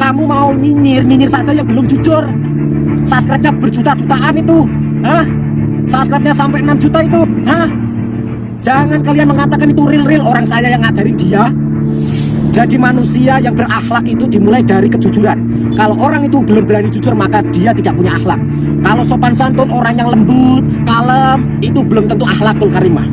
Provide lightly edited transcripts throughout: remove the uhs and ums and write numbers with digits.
Kamu mau nyinyir saja yang belum jujur. Subscribe-nya berjuta-jutaan itu. Hah? Subscribe-nya sampai 6 juta itu. Hah? Jangan kalian mengatakan itu real orang saya yang ngajarin dia. Jadi manusia yang berakhlak itu dimulai dari kejujuran. Kalau orang itu belum berani jujur, maka dia tidak punya akhlak. Kalau sopan santun, orang yang lembut, kalem, itu belum tentu akhlakul karimah.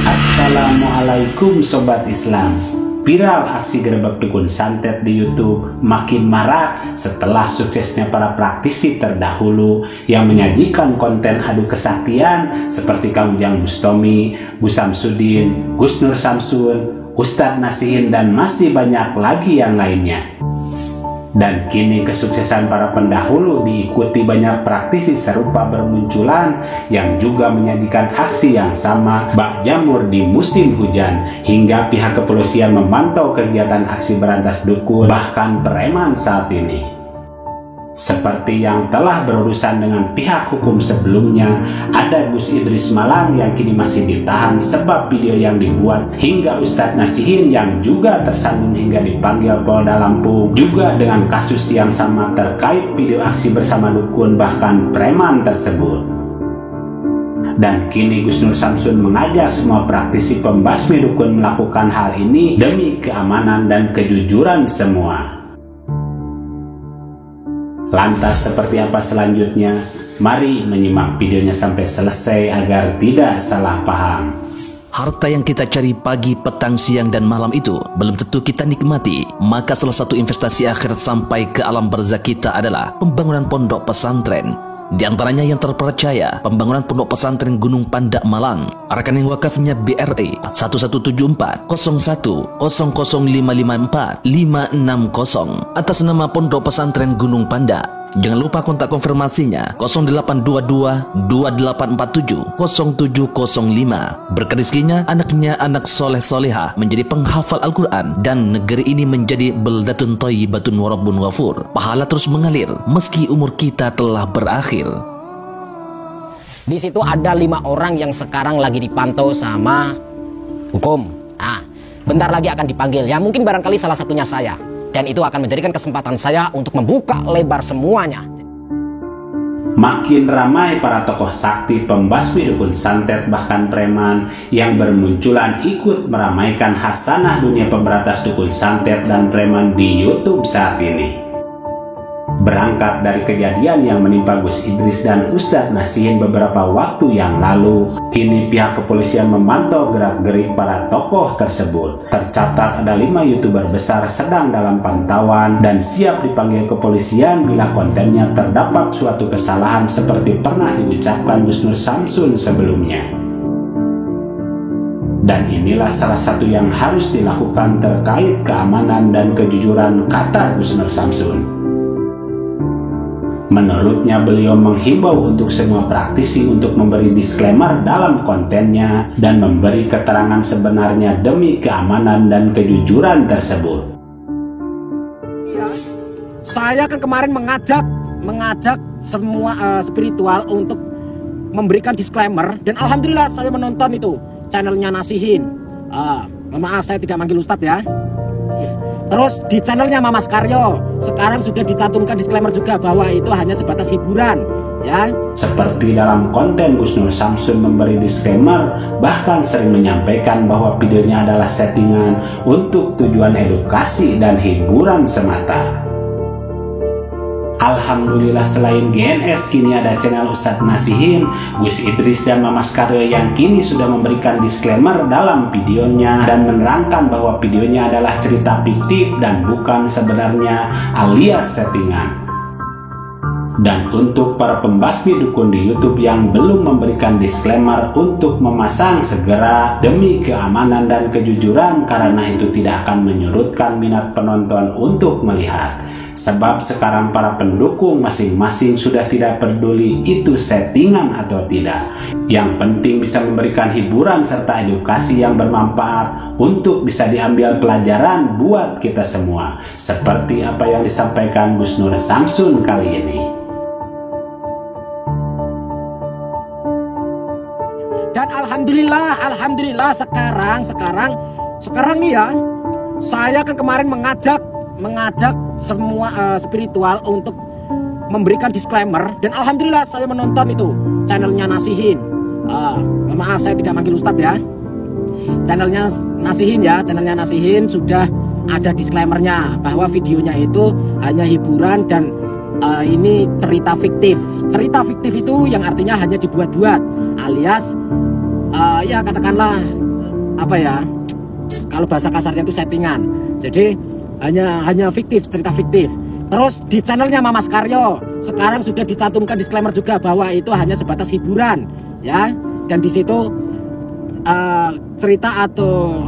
Assalamualaikum Sobat Islam. Viral aksi gerebek dukun santet di YouTube makin marak setelah suksesnya para praktisi terdahulu yang menyajikan konten adu kesaktian seperti Kang Ujang Bustami, Gus Samsudin, Gus Nur Samsun, Ustadz Nasihin, dan masih banyak lagi yang lainnya. Dan kini kesuksesan para pendahulu diikuti banyak praktisi serupa bermunculan yang juga menyajikan aksi yang sama bak jamur di musim hujan, hingga pihak kepolisian memantau kegiatan aksi berantas dukun bahkan preman saat ini. Seperti yang telah berurusan dengan pihak hukum sebelumnya, ada Gus Idris Malang yang kini masih ditahan sebab video yang dibuat, hingga Ustadz Nasihin yang juga tersandung hingga dipanggil Polda Lampung juga dengan kasus yang sama terkait video aksi bersama dukun bahkan preman tersebut. Dan kini Gus Nur Samsun mengajak semua praktisi pembasmi dukun melakukan hal ini demi keamanan dan kejujuran semua. Lantas seperti apa selanjutnya? Mari menyimak videonya sampai selesai agar tidak salah paham. Harta yang kita cari pagi, petang, siang, dan malam itu belum tentu kita nikmati. Maka salah satu investasi akhirat sampai ke alam barzakh kita adalah pembangunan pondok pesantren. Di antaranya yang terpercaya, pembangunan pondok pesantren Gunung Panda Malang. Rekening wakafnya BRI 1174 01 00554 560 atas nama Pondok Pesantren Gunung Panda. Jangan lupa kontak konfirmasinya 0822 2847 0705. Berkah rezekinya anaknya anak soleh soleha menjadi penghafal Al-Quran, dan negeri ini menjadi beldatun thayyibatun wa rabbun ghafur. Pahala terus mengalir meski umur kita telah berakhir. Di situ ada 5 orang yang sekarang lagi dipantau sama hukum. Nah, bentar lagi akan dipanggil. Ya mungkin barangkali salah satunya saya. Dan itu akan menjadikan kesempatan saya untuk membuka lebar semuanya. Makin ramai para tokoh sakti pembasmi dukun santet bahkan preman yang bermunculan ikut meramaikan hasanah dunia pemberantas dukun santet dan preman di YouTube saat ini. Berangkat dari kejadian yang menimpa Gus Idris dan Ustadz Nasihin beberapa waktu yang lalu, kini pihak kepolisian memantau gerak-gerik para tokoh tersebut. Tercatat ada 5 YouTuber besar sedang dalam pantauan dan siap dipanggil kepolisian bila kontennya terdapat suatu kesalahan seperti pernah diucapkan Gus Nur Samsun sebelumnya. Dan inilah salah satu yang harus dilakukan terkait keamanan dan kejujuran, kata Gus Nur Samsun. Menurutnya, beliau menghimbau untuk semua praktisi untuk memberi disclaimer dalam kontennya dan memberi keterangan sebenarnya demi keamanan dan kejujuran tersebut. Ya, saya kan kemarin mengajak semua spiritual untuk memberikan disclaimer, dan alhamdulillah saya menonton itu channelnya Nasihin. Maaf saya tidak manggil Ustadz ya. Terus di channelnya Mamas Karyo sekarang sudah dicantumkan disclaimer juga bahwa itu hanya sebatas hiburan, ya. Seperti dalam konten Gus Nur Samsun memberi disclaimer, bahkan sering menyampaikan bahwa videonya adalah settingan untuk tujuan edukasi dan hiburan semata. Alhamdulillah, selain GNS kini ada channel Ustadz Nasihin, Gus Idris, dan Mamas Karyo yang kini sudah memberikan disclaimer dalam videonya dan menerangkan bahwa videonya adalah cerita fiktif dan bukan sebenarnya alias settingan. Dan untuk para pembasmi dukun di YouTube yang belum memberikan disclaimer untuk memasang segera demi keamanan dan kejujuran, karena itu tidak akan menyurutkan minat penonton untuk melihat. Sebab sekarang para pendukung masing-masing sudah tidak peduli itu settingan atau tidak. Yang penting bisa memberikan hiburan serta edukasi yang bermanfaat untuk bisa diambil pelajaran buat kita semua. Seperti apa yang disampaikan Gus Nur Samsun kali ini. Alhamdulillah sekarang nih ya, saya kan kemarin mengajak semua spiritual untuk memberikan disclaimer, dan alhamdulillah saya menonton itu channelnya Nasihin. Maaf saya tidak manggil Ustadz ya. Channelnya Nasihin sudah ada disclaimernya bahwa videonya itu hanya hiburan dan ini cerita fiktif. Cerita fiktif itu yang artinya hanya dibuat-buat, alias ya katakanlah apa ya, kalau bahasa kasarnya itu settingan. Jadi hanya fiktif, cerita fiktif. Terus di channelnya Mamas Karyo sekarang sudah dicantumkan disclaimer juga bahwa itu hanya sebatas hiburan ya, dan di situ cerita atau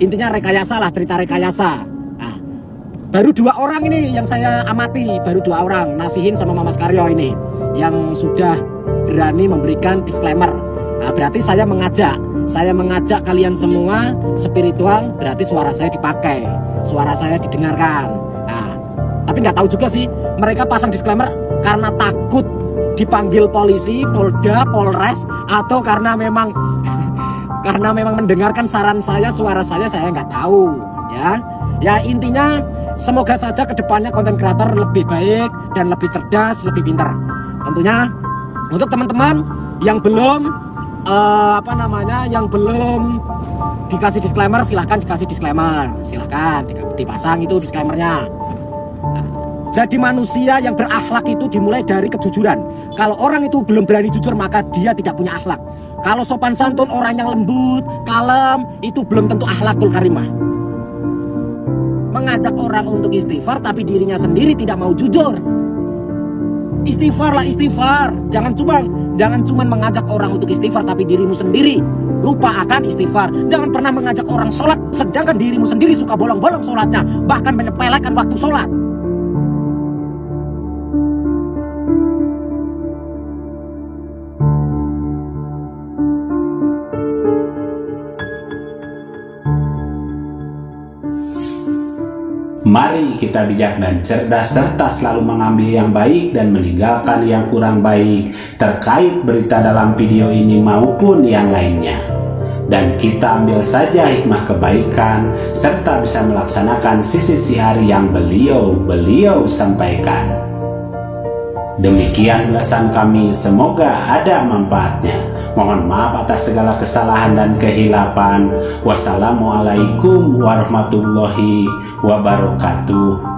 intinya rekayasa lah, cerita rekayasa. Nah, baru 2 orang ini yang saya amati, baru 2 orang, Nasihin sama Mamas Karyo ini yang sudah berani memberikan disclaimer. Nah, berarti saya mengajak kalian semua spiritual, berarti suara saya dipakai, suara saya didengarkan. Nah, tapi nggak tahu juga sih mereka pasang disclaimer karena takut dipanggil polisi, Polda, Polres, atau karena memang mendengarkan saran saya, suara saya nggak tahu ya. Ya intinya semoga saja kedepannya konten kreator lebih baik dan lebih cerdas, lebih pintar. Tentunya untuk teman-teman yang belum yang belum dikasih disclaimer, silahkan dikasih disclaimer, silahkan dipasang itu disclaimernya. Jadi manusia yang berakhlak itu dimulai dari kejujuran. Kalau orang itu belum berani jujur, maka dia tidak punya akhlak. Kalau sopan santun, orang yang lembut, kalem, itu belum tentu akhlakul karimah. Mengajak orang untuk istighfar tapi dirinya sendiri tidak mau jujur. Istighfar lah, istighfar. Jangan cuma mengajak orang untuk istighfar tapi dirimu sendiri lupa akan istighfar. Jangan pernah mengajak orang sholat sedangkan dirimu sendiri suka bolong-bolong sholatnya, bahkan menyepelekan waktu sholat. Mari kita bijak dan cerdas serta selalu mengambil yang baik dan meninggalkan yang kurang baik terkait berita dalam video ini maupun yang lainnya. Dan kita ambil saja hikmah kebaikan serta bisa melaksanakan sisi hari yang beliau sampaikan. Demikian ulasan kami, semoga ada manfaatnya. Mohon maaf atas segala kesalahan dan kehilapan. Wassalamualaikum warahmatullahi wabarakatuh.